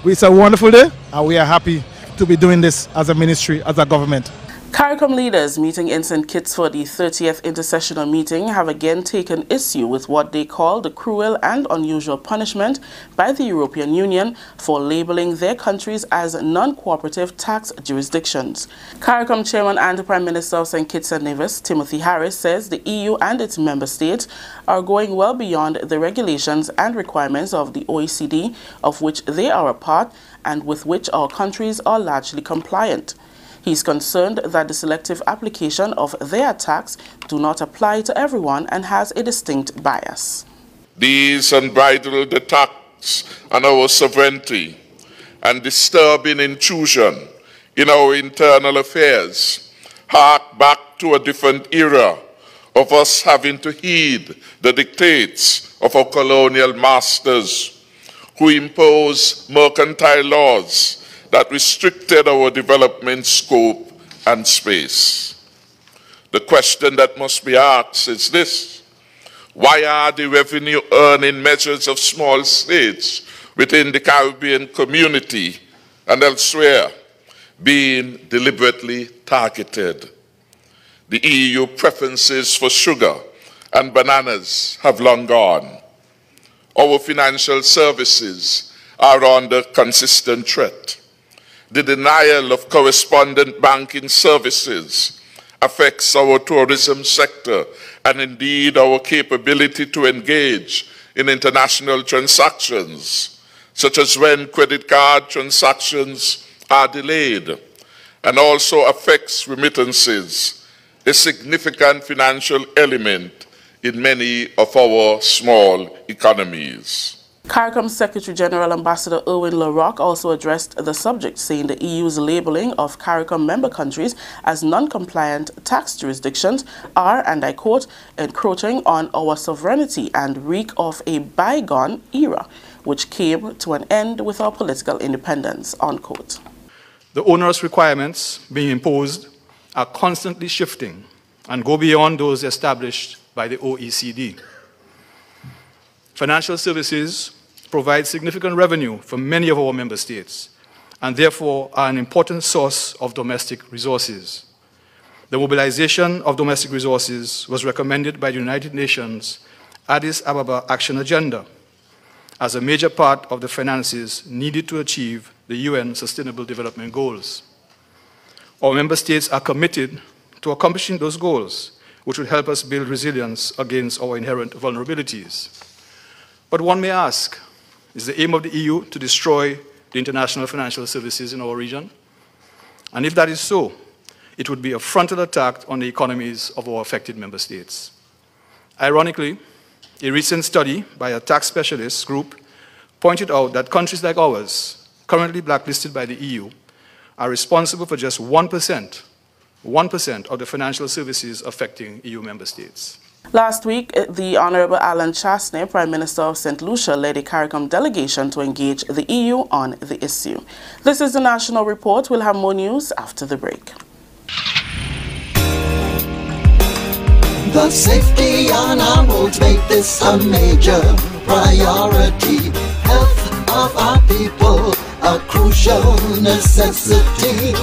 It's a wonderful day, and we are happy to be doing this as a ministry, as a government. CARICOM leaders meeting in St. Kitts for the 30th intersessional meeting have again taken issue with what they call the cruel and unusual punishment by the European Union for labeling their countries as non-cooperative tax jurisdictions. CARICOM Chairman and Prime Minister of St. Kitts and Nevis, Timothy Harris, says the EU and its member states are going well beyond the regulations and requirements of the OECD, of which they are a part and with which our countries are largely compliant. He is concerned that the selective application of their tax do not apply to everyone and has a distinct bias. These unbridled attacks on our sovereignty and disturbing intrusion in our internal affairs hark back to a different era of us having to heed the dictates of our colonial masters who impose mercantile laws that restricted our development scope and space. The question that must be asked is this: why are the revenue earning measures of small states within the Caribbean community and elsewhere being deliberately targeted? The EU preferences for sugar and bananas have long gone. Our financial services are under consistent threat. The denial of correspondent banking services affects our tourism sector and indeed our capability to engage in international transactions, such as when credit card transactions are delayed, and also affects remittances, a significant financial element in many of our small economies. CARICOM Secretary General Ambassador Erwin LaRocque also addressed the subject, saying the EU's labeling of CARICOM member countries as non-compliant tax jurisdictions are, and I quote, encroaching on our sovereignty and reek of a bygone era, which came to an end with our political independence, unquote. The onerous requirements being imposed are constantly shifting and go beyond those established by the OECD. Financial services provide significant revenue for many of our member states and therefore are an important source of domestic resources. The mobilization of domestic resources was recommended by the United Nations Addis Ababa Action Agenda as a major part of the finances needed to achieve the UN Sustainable Development Goals. Our member states are committed to accomplishing those goals, which will help us build resilience against our inherent vulnerabilities. But one may ask, is the aim of the EU to destroy the international financial services in our region? And if that is so, it would be a frontal attack on the economies of our affected member states. Ironically, a recent study by a tax specialist group pointed out that countries like ours, currently blacklisted by the EU, are responsible for just 1% of the financial services affecting EU member states. Last week, the Honorable Alan Chastney, Prime Minister of St. Lucia, led a CARICOM delegation to engage the EU on the issue. This is the National Report. We'll have more news after the break. The safety on our roads make this a major priority. Health of our people, a crucial necessity.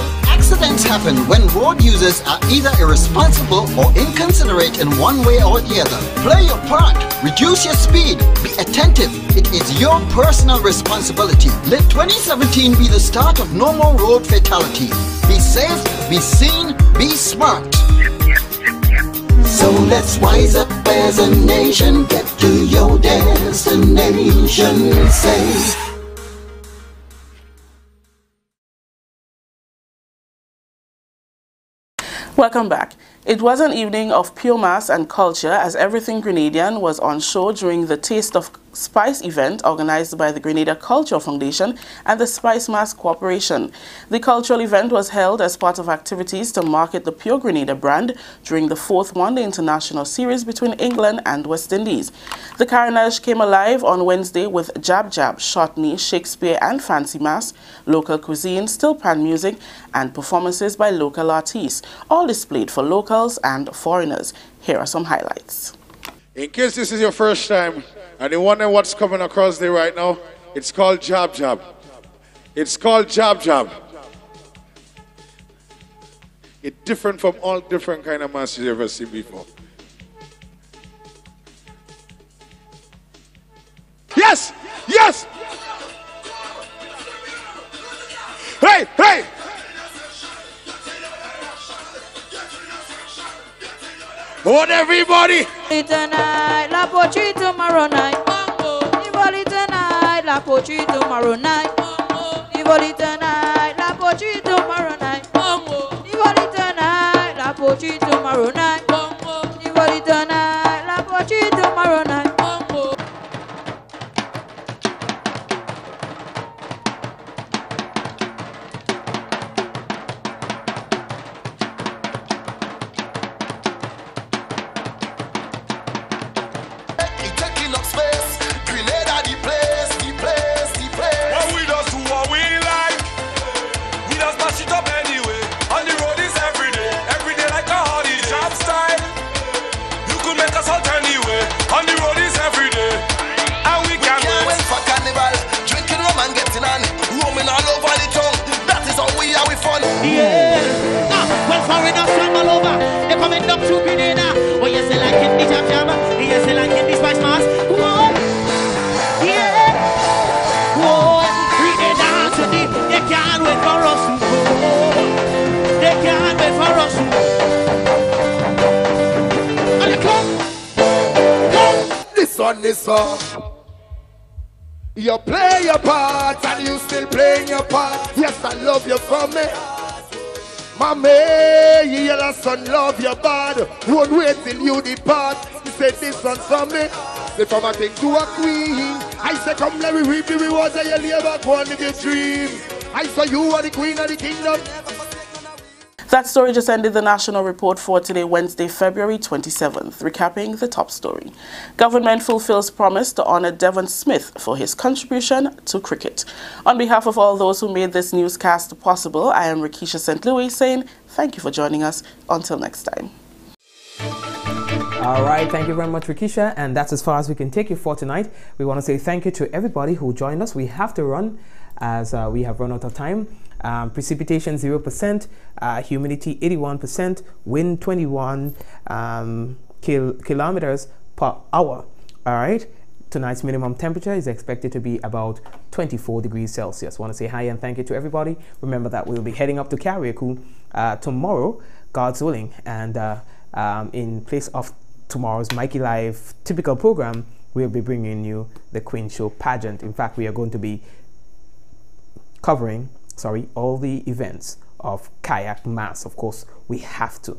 Accidents happen when road users are either irresponsible or inconsiderate in one way or the other. Play your part. Reduce your speed. Be attentive. It is your personal responsibility. Let 2017 be the start of no more road fatalities. Be safe, be seen, be smart. So let's wise up as a nation. Get to your destination safe. Welcome back. It was an evening of pure mass and culture as everything Grenadian was on show during the Taste of Spice event organized by the Grenada Cultural Foundation and the Spice Mass Corporation. The cultural event was held as part of activities to market the Pure Grenada brand during the fourth one-day international series between England and West Indies. The carnage came alive on Wednesday with jab jab, shotney, Shakespeare and fancy mass, local cuisine, still pan music and performances by local artists, all displayed for locals and foreigners. Here are some highlights. In case this is your first time and you wonder what's coming across there right now, it's called jab jab. It's called jab jab. It's different from all different kind of masses you've ever seen before. Yes! Yes! Hey! Hey! Hold everybody! Tonight, la poetry tomorrow night. Nivoli tonight, la poetry tomorrow night. Nivoli tonight, la poetry tomorrow night. Nivoli tonight, la poetry tomorrow night. Nivoli tonight, la poetry tomorrow night. You play your part and you still playing your part. Yes, I love you for me. Mommy, you yellow son love your bad. Won't wait till you depart. You say this one for me. Say from a thing to a queen. I say come let me reap the rewards of your labor. Go on with your dream. I saw you are the queen of the kingdom. That story just ended the national report for today, Wednesday, February 27th. Recapping the top story. Government fulfills promise to honor Devon Smith for his contribution to cricket. On behalf of all those who made this newscast possible, I am Rikisha St. Louis saying thank you for joining us. Until next time. All right, thank you very much, Rikisha, and that's as far as we can take you for tonight. We want to say thank you to everybody who joined us. We have to run as we have run out of time. Precipitation 0%, humidity 81%, wind 21 kilometers per hour. All right, tonight's minimum temperature is expected to be about 24 degrees Celsius. Want to say hi and thank you to everybody. Remember that we'll be heading up to Carriacou tomorrow, God's willing, and in place of tomorrow's Mikey Live typical program, we'll be bringing you the Queen Show pageant. In fact, we are going to be covering all the events of kayak mass. Of course, we have to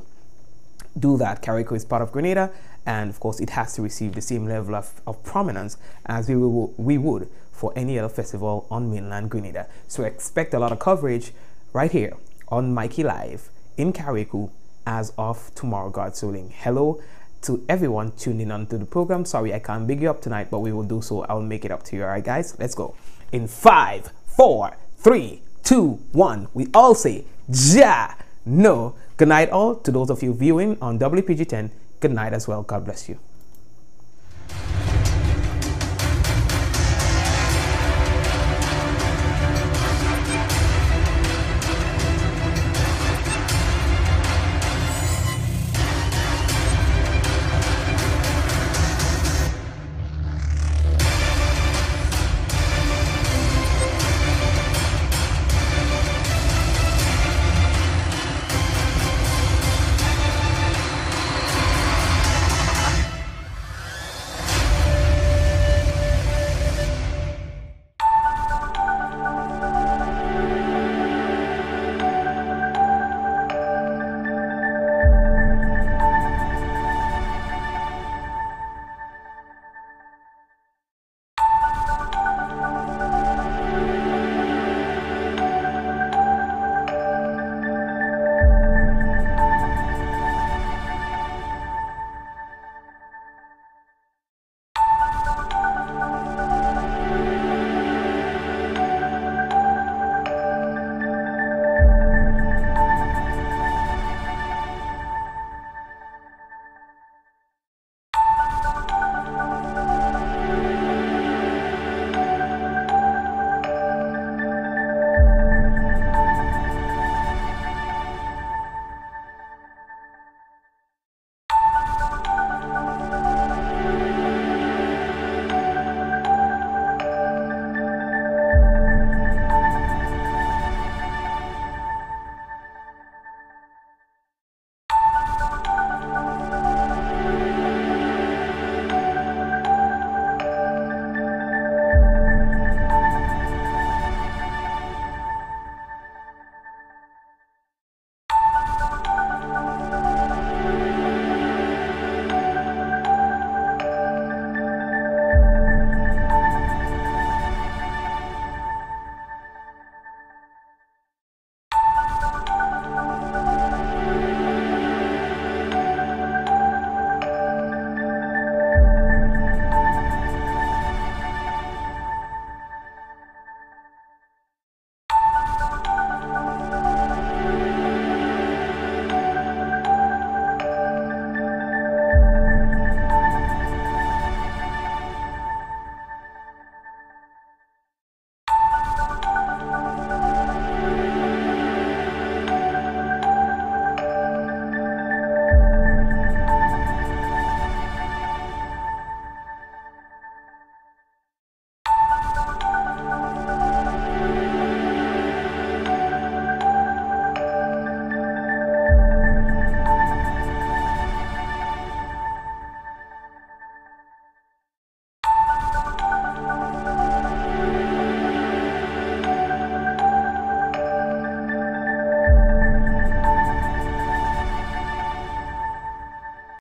do that. Carriacou is part of Grenada, and of course, it has to receive the same level of prominence as we would for any other festival on mainland Grenada. So expect a lot of coverage right here on Mikey Live in Carriacou as of tomorrow, God's willing. Hello to everyone tuning on to the program. Sorry I can't big you up tonight, but we will do so. I'll make it up to you. All right, guys, let's go. In 5, 4, 3, 2, 1, we all say ja no. Good night all. To those of you viewing on WPG10, good night as well. God bless you.